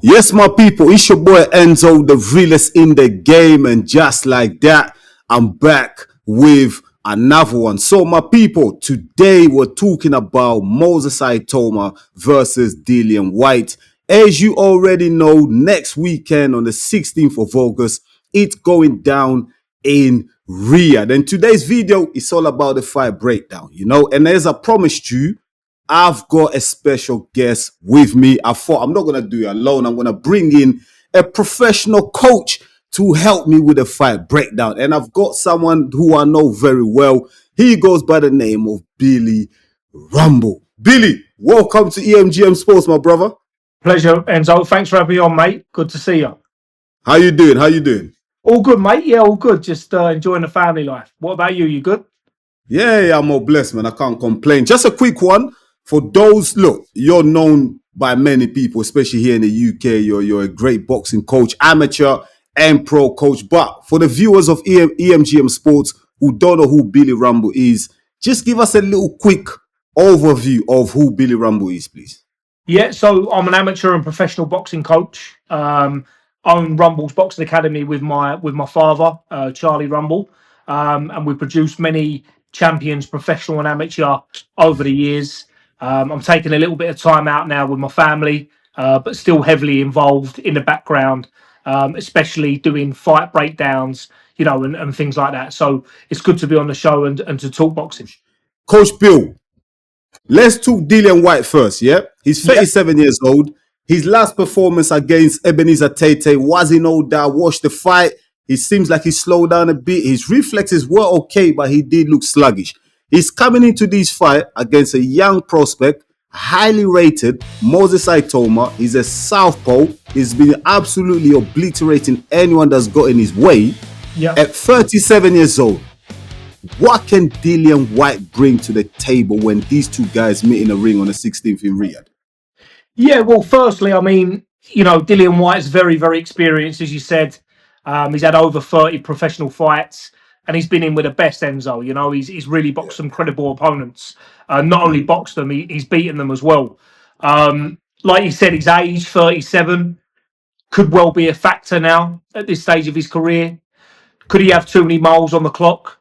Yes, my people, it's your boy Enzo, the realest in the game, and just like that, I'm back with another one. So, my people, today we're talking about Moses Ituama versus Dillian Whyte. As you already know, next weekend on the 16th of August, it's going down in Riyadh. And today's video is all about the fight breakdown, and as I promised you, I've got a special guest with me. I thought I'm not going to do it alone. I'm going to bring in a professional coach to help me with the fight breakdown. And I've got someone who I know very well. He goes by the name of Billy Rumbol. Billy, welcome to EMGM Sports, my brother. Pleasure, Enzo. Thanks for having me on, mate. Good to see you. How you doing? How you doing? All good, mate. Yeah, all good. Just enjoying the family life. What about you? You good? Yeah, I'm all blessed, man. I can't complain. Just a quick one. For those, look, you're known by many people, especially here in the UK. You're a great boxing coach, amateur and pro coach. But for the viewers of EMGM Sports who don't know who Billy Rumbol is, just give us a little quick overview of who Billy Rumbol is, please. Yeah, so I'm an amateur and professional boxing coach. Own Rumble's Boxing Academy with my father, Charlie Rumbol, and we produced many champions, professional and amateur, over the years. I'm taking a little bit of time out now with my family, but still heavily involved in the background, especially doing fight breakdowns, and things like that. So it's good to be on the show and to talk boxing. Coach Bill, let's talk Dillian Whyte first, yeah? He's 37 years old. His last performance against Ebenezer Tate was in no doubt. Watch the fight. It seems like he slowed down a bit. His reflexes were okay, but he did look sluggish. He's coming into this fight against a young prospect, highly rated, Moses Ituama. He's a southpaw. He's been absolutely obliterating anyone that's got in his way. Yeah. At 37 years old, what can Dillian Whyte bring to the table when these two guys meet in a ring on the 16th in Riyadh? Yeah, well, firstly, I mean, Dillian Whyte is very, very experienced, as you said. He's had over 30 professional fights, and he's been in with the best, Enzo. He's really boxed some credible opponents. Not only boxed them, he's beaten them as well. Like you said, his age, 37, could well be a factor now at this stage of his career. Could he have too many miles on the clock?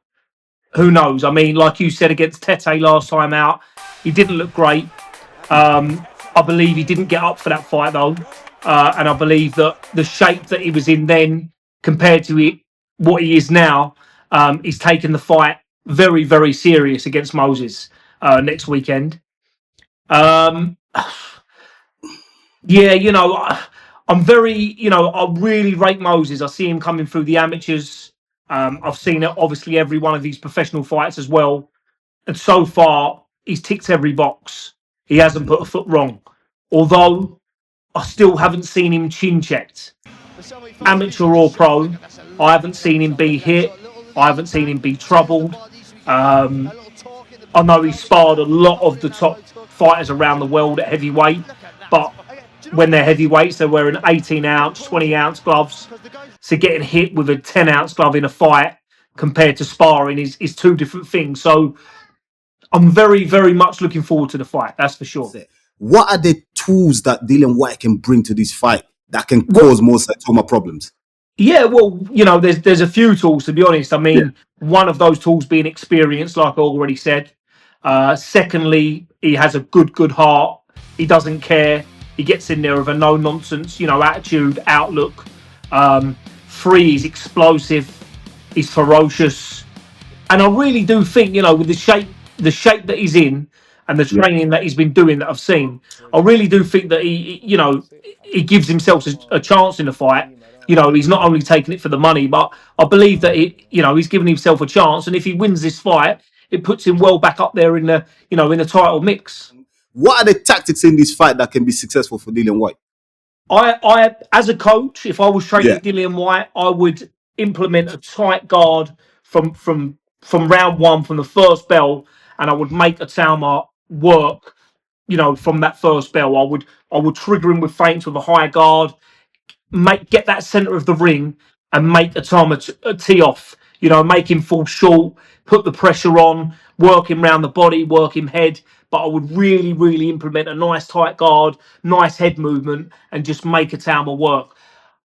Who knows? I mean, like you said against Tete last time out, he didn't look great. I believe he didn't get up for that fight though, and I believe that the shape that he was in then compared to what he is now, he's taken the fight very, very serious against Moses next weekend. Yeah, I'm very, I really rate Moses. I see him coming through the amateurs. I've seen it obviously every one of these professional fights as well, and so far he's ticked every box. He hasn't put a foot wrong. Although I still haven't seen him chin checked. Amateur or pro, I haven't seen him be hit. I haven't seen him be troubled. I know he's sparred a lot of the top fighters around the world at heavyweight, but when they're heavyweights, they're wearing 18-ounce, 20-ounce gloves. So getting hit with a 10-ounce glove in a fight compared to sparring is two different things. So I'm very, very much looking forward to the fight. That's for sure. What are the tools that Dillian Whyte can bring to this fight that can cause more Ituama problems? Yeah, well, there's a few tools, to be honest. I mean, one of those tools being experience, like I already said. Secondly, he has a good heart. He doesn't care. He gets in there with a no-nonsense, attitude, outlook. Three, he's explosive. He's ferocious. And I really do think, with the shape that he's in, and the training that he's been doing that I've seen, I really do think that he gives himself a chance in the fight. He's not only taking it for the money, but I believe that he's given himself a chance. And if he wins this fight, it puts him well back up there in the title mix. What are the tactics in this fight that can be successful for Dillian Whyte? I as a coach, if I was training Dillian Whyte, I would implement a tight guard from round one, from the first bell, and I would make Itauma work, from that first bell. I would trigger him with feints with a high guard, get that center of the ring, and make Itauma tee off. Make him fall short, put the pressure on, work him round the body, work him head. But I would really, really implement a nice tight guard, nice head movement, and just make Itauma work.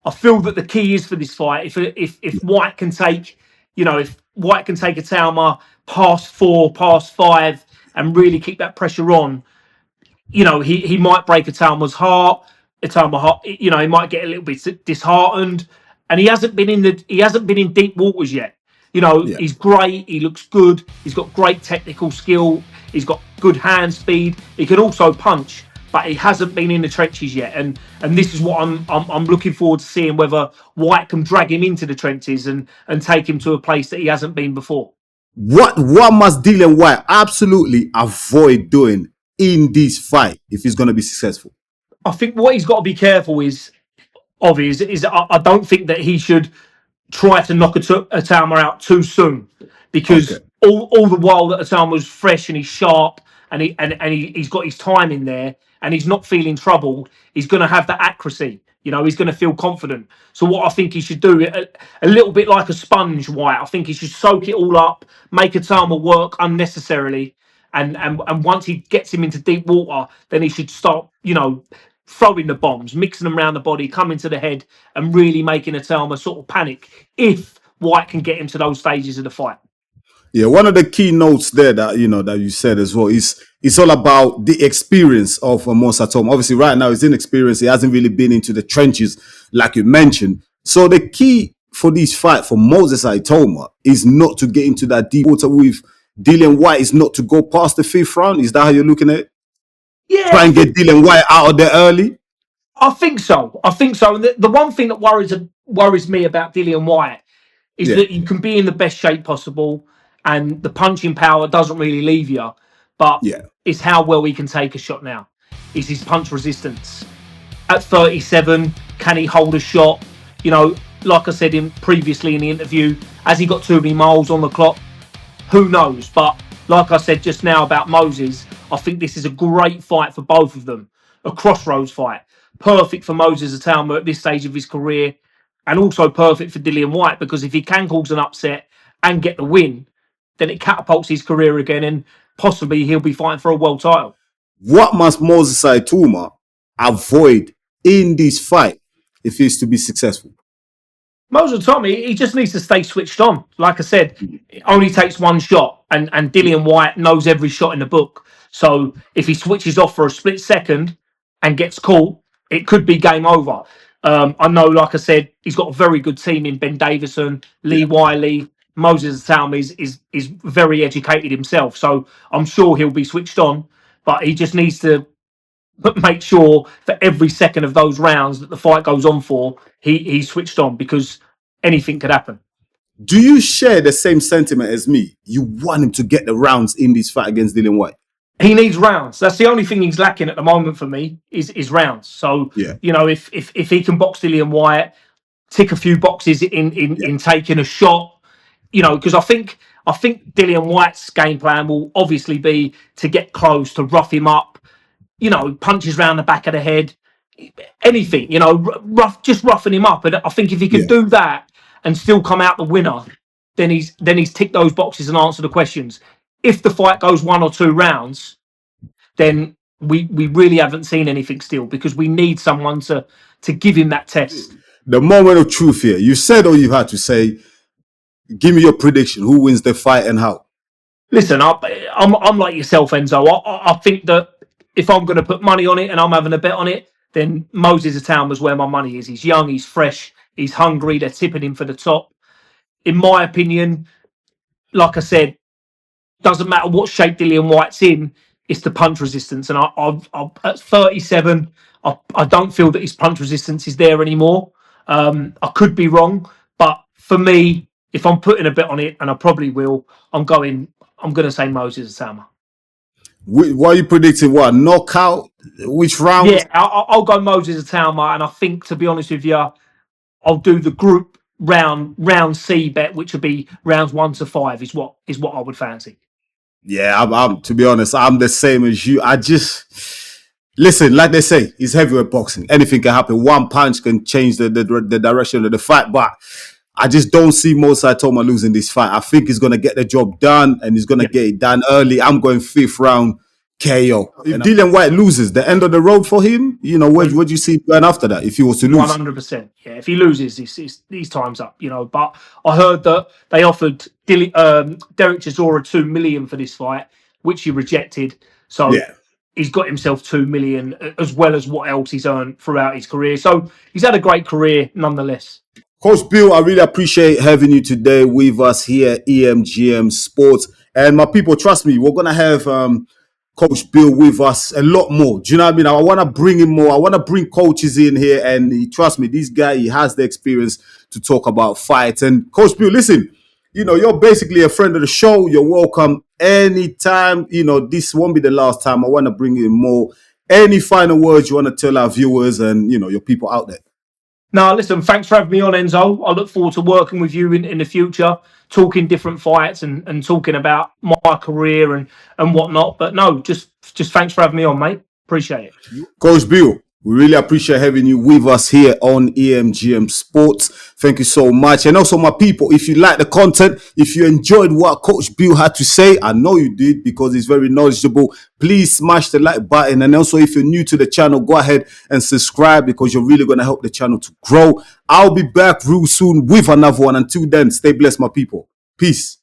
I feel that the key is for this fight. If White can take, if White can take Itauma past 4, past 5, and really keep that pressure on, he might break Itauma's heart. Itauma heart, he might get a little bit disheartened, and he hasn't been in deep waters yet. Yeah. He's great. He looks good. He's got great technical skill. He's got good hand speed. He can also punch, but he hasn't been in the trenches yet. And this is what I'm looking forward to seeing, whether White can drag him into the trenches and take him to a place that he hasn't been before. What must Dillian Whyte absolutely avoid doing in this fight if he's going to be successful? I think what he's got to be careful is I don't think that he should try to knock Ituama out too soon, because Okay. all the while that Ituama was fresh and he's sharp and he's got his time in there and he's not feeling troubled, he's going to have that accuracy. He's going to feel confident. So what I think he should do, a little bit like a sponge, White, I think he should soak it all up, make Ituama work unnecessarily, and once he gets him into deep water, then he should start, throwing the bombs, mixing them around the body, coming to the head, and really making Ituama sort of panic if White can get him to those stages of the fight. Yeah, one of the key notes there that that you said as well is it's all about the experience of Moses Ituama. Obviously, right now he's inexperienced. He hasn't really been into the trenches, like you mentioned. So the key for this fight for Moses Ituama is not to get into that deep water with Dillian Whyte. Is not to go past the 5th round. Is that how you're looking at it? Yeah, Try and get Dillian Whyte out of there early. I think so. And the one thing that worries me about Dillian Whyte is that you can be in the best shape possible, and the punching power doesn't really leave you. But Yeah. it's how well he can take a shot now. Is his punch resistance. At 37, can he hold a shot? Like I said previously in the interview, has he got too many miles on the clock? Who knows? But like I said just now about Moses, I think this is a great fight for both of them. A crossroads fight. Perfect for Moses Ituama at this stage of his career, and also perfect for Dillian Whyte, because if he can cause an upset and get the win, then it catapults his career again, and possibly he'll be fighting for a world title. What must Moses Ituama avoid in this fight if he's to be successful? Moses Tommy, he just needs to stay switched on. Like I said, it only takes one shot, and Dillian Whyte knows every shot in the book. So if he switches off for a split second and gets caught, it could be game over. I know, like I said, he's got a very good team in Ben Davison, Lee Wiley. Moses Ituama is very educated himself, so I'm sure he'll be switched on. But he just needs to make sure for every second of those rounds that the fight goes on for, he's switched on, because anything could happen. Do you share the same sentiment as me? You want him to get the rounds in this fight against Dillian Whyte? He needs rounds. That's the only thing he's lacking at the moment for me is rounds. So if he can box Dillian Whyte, tick a few boxes in taking a shot, because I think Dillian Whyte's game plan will obviously be to get close, to rough him up, punches round the back of the head, anything, just roughing him up. And I think if he can do that and still come out the winner, then he's ticked those boxes and answered the questions. If the fight goes 1 or 2 rounds, then we really haven't seen anything still, because we need someone to give him that test. The moment of truth here. You said all you had to say. Give me your prediction. Who wins the fight and how? Listen, I'm like yourself, Enzo. I think that if I'm going to put money on it and I'm having a bet on it, then Moses Ituama is where my money is. He's young, he's fresh, he's hungry. They're tipping him for the top. In my opinion, like I said, doesn't matter what shape Dillian Whyte's in, it's the punch resistance. And I at 37, I don't feel that his punch resistance is there anymore. I could be wrong, but for me, if I'm putting a bet on it, and I probably will, I'm going to say Moses Ituama. What are you predicting? What, knockout? Which round? Yeah, I'll go Moses Ituama, and I think, to be honest with you, I'll do the group round C bet, which would be rounds 1 to 5 is what I would fancy. Yeah, I'm to be honest, I'm the same as you. I just listen, like they say, it's heavyweight boxing. Anything can happen. One punch can change the direction of the fight. But I just don't see Mo Ituama losing this fight. I think he's going to get the job done, and he's going to Yeah. get it done early. I'm going 5th round KO. If Dillian Whyte loses, the end of the road for him, you know, where do you see going after that if he was to lose? 100%. Yeah, if he loses, his time's up, you know. But I heard that they offered Derek Chisora 2 million for this fight, which he rejected. So Yeah. he's got himself 2 million, as well as what else he's earned throughout his career. So he's had a great career nonetheless. Coach Bill, I really appreciate having you today with us here at EMGM Sports. And my people, trust me, we're going to have Coach Bill with us a lot more. Do you know what I mean? I want to bring him more. I want to bring coaches in here. And trust me, this guy, he has the experience to talk about fights. And Coach Bill, listen, you know, you're basically a friend of the show. You're welcome anytime. You know, this won't be the last time. I want to bring in more. Any final words you want to tell our viewers and, you know, your people out there? No, listen, thanks for having me on, Enzo. I look forward to working with you in the future, talking different fights and talking about my career and whatnot. But no, just thanks for having me on, mate. Appreciate it. Coach Bill, we really appreciate having you with us here on EMGM Sports. Thank you so much. And also, my people, if you like the content, if you enjoyed what Coach Bill had to say, I know you did because he's very knowledgeable, please smash the like button. And also, if you're new to the channel, go ahead and subscribe because you're really going to help the channel to grow. I'll be back real soon with another one. Until then, stay blessed, my people. Peace.